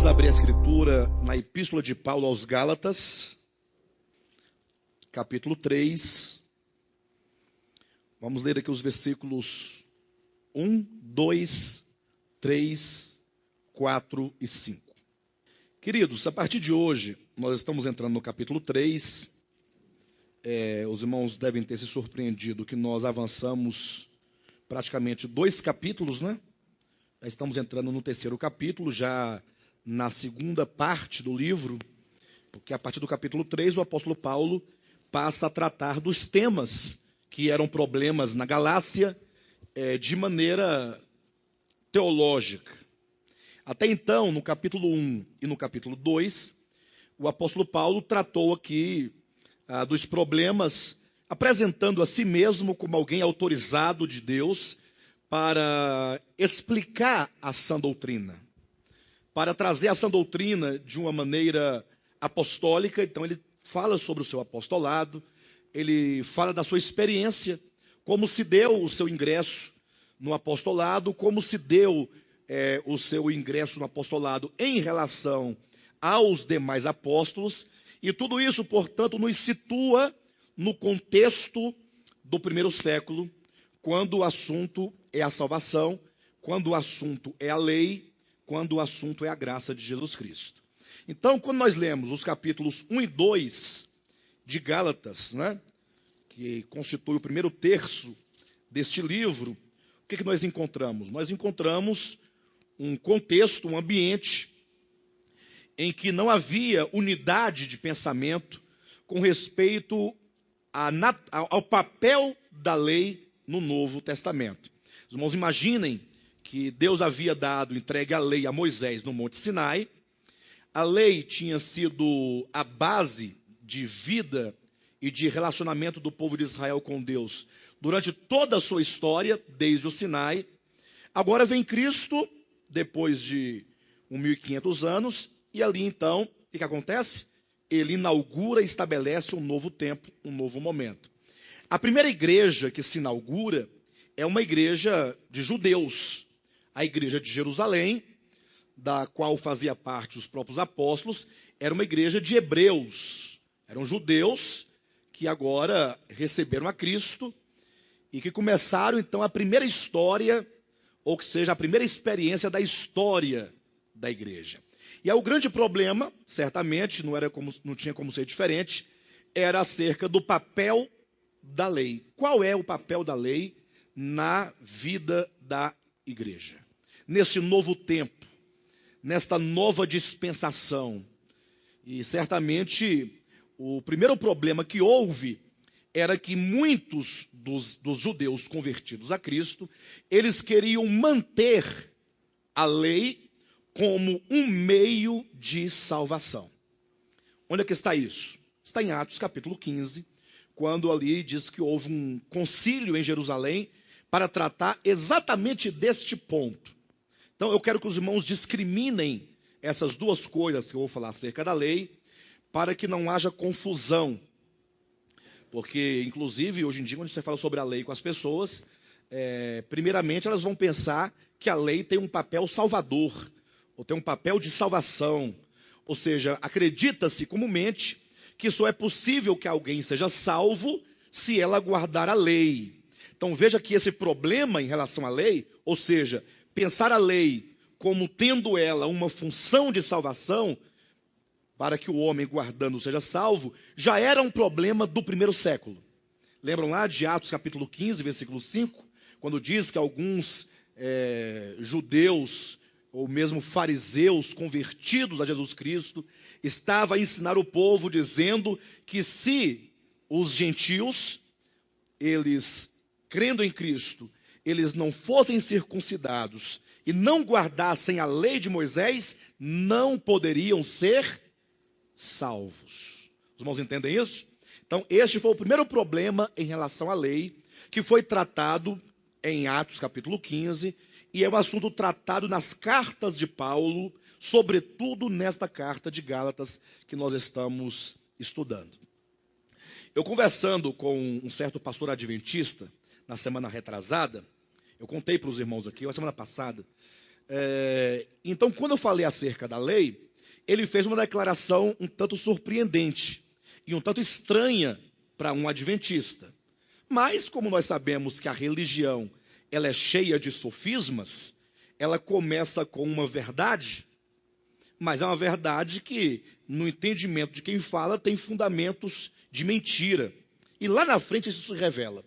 Vamos abrir a escritura na Epístola de Paulo aos Gálatas, capítulo 3. Vamos ler aqui os versículos 1, 2, 3, 4 e 5. Queridos, a partir de hoje, nós estamos entrando no capítulo 3. Os irmãos devem ter se surpreendido que nós avançamos praticamente 2 capítulos, né? Já estamos entrando no 3º capítulo, já na segunda parte do livro, porque a partir do capítulo 3, o apóstolo Paulo passa a tratar dos temas que eram problemas na Galácia de maneira teológica. Até então, no capítulo 1 e no capítulo 2, o apóstolo Paulo tratou aqui dos problemas, apresentando a si mesmo como alguém autorizado de Deus para explicar a sã doutrina, para trazer a sã doutrina de uma maneira apostólica. Então ele fala sobre o seu apostolado, ele fala da sua experiência, como se deu o seu ingresso no apostolado, como se deu o seu ingresso no apostolado em relação aos demais apóstolos, e tudo isso, portanto, nos situa no contexto do primeiro século, quando o assunto é a salvação, quando o assunto é a lei, quando o assunto é a graça de Jesus Cristo. Então, quando nós lemos os capítulos 1 e 2 de Gálatas, né, que constitui o primeiro terço deste livro, o que nós encontramos? Nós encontramos um contexto, um ambiente em que não havia unidade de pensamento com respeito ao papel da lei no Novo Testamento. Os irmãos imaginem que Deus havia entregue a lei a Moisés no Monte Sinai. A lei tinha sido a base de vida e de relacionamento do povo de Israel com Deus durante toda a sua história, desde o Sinai. Agora vem Cristo, depois de 1.500 anos, e ali então, o que acontece? Ele inaugura e estabelece um novo tempo, um novo momento. A primeira igreja que se inaugura é uma igreja de judeus, a igreja de Jerusalém, da qual fazia parte os próprios apóstolos, era uma igreja de hebreus, eram judeus que agora receberam a Cristo e que começaram então a primeira história, ou que seja, a primeira experiência da história da igreja. E aí o grande problema, certamente, não tinha como ser diferente, era acerca do papel da lei. Qual é o papel da lei na vida da igreja? Nesse novo tempo, nesta nova dispensação. E certamente o primeiro problema que houve era que muitos dos judeus convertidos a Cristo, eles queriam manter a lei como um meio de salvação. Onde é que está isso? Está em Atos capítulo 15, quando ali diz que houve um concílio em Jerusalém para tratar exatamente deste ponto. Então eu quero que os irmãos discriminem essas duas coisas que eu vou falar acerca da lei, para que não haja confusão. Porque, inclusive, hoje em dia, quando você fala sobre a lei com as pessoas, primeiramente elas vão pensar que a lei tem um papel salvador, ou tem um papel de salvação. Ou seja, acredita-se comumente que só é possível que alguém seja salvo se ela guardar a lei. Então veja que esse problema em relação à lei, ou seja, pensar a lei como tendo ela uma função de salvação, para que o homem guardando seja salvo, já era um problema do primeiro século. Lembram lá de Atos capítulo 15, versículo 5, quando diz que alguns judeus, ou mesmo fariseus convertidos a Jesus Cristo, estavam a ensinar o povo dizendo que se os gentios, eles crendo em Cristo, eles não fossem circuncidados e não guardassem a lei de Moisés, não poderiam ser salvos. Os irmãos entendem isso? Então, este foi o primeiro problema em relação à lei, que foi tratado em Atos capítulo 15, e é um assunto tratado nas cartas de Paulo, sobretudo nesta carta de Gálatas que nós estamos estudando. Eu conversando com um certo pastor adventista, na semana retrasada, eu contei para os irmãos aqui, a semana passada, Então, quando eu falei acerca da lei, ele fez uma declaração um tanto surpreendente e um tanto estranha para um adventista. Mas, como nós sabemos que a religião ela é cheia de sofismas, ela começa com uma verdade, mas é uma verdade que, no entendimento de quem fala, tem fundamentos de mentira. E lá na frente isso se revela.